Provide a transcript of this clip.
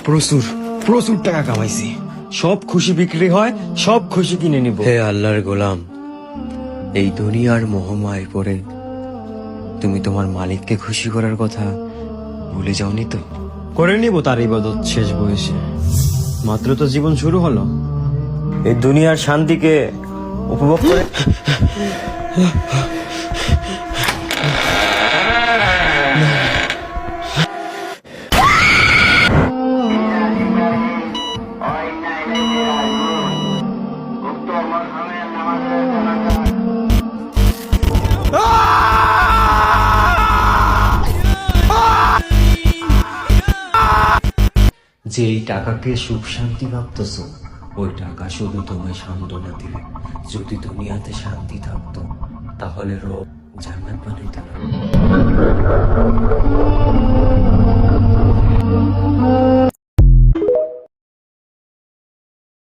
প্রচুর প্রচুর টাকা কামাইছি, সব খুশি বিক্রি হয়, সব খুশি কিনে নিব। হে আল্লাহর গোলাম, এই দুনিয়ার মোহমায় পড়ে তুমি তোমার মালিককে খুশি করার কথা ভুলে যাওনি তো? করে নিব তার ইবাদত শেষ বয়সে, মাত্র তো জীবন শুরু হলো। এই দুনিয়ার শান্তিকে উপভোগ করে যে এই টাকাকে সুখ শান্তি ভাবতেছ, ওই টাকা শুধু তোমায় সান্ত্বনা দিবে। যদি দুনিয়াতে শান্তি থাকতো তাহলে রব জান্নাত বানাইতো না।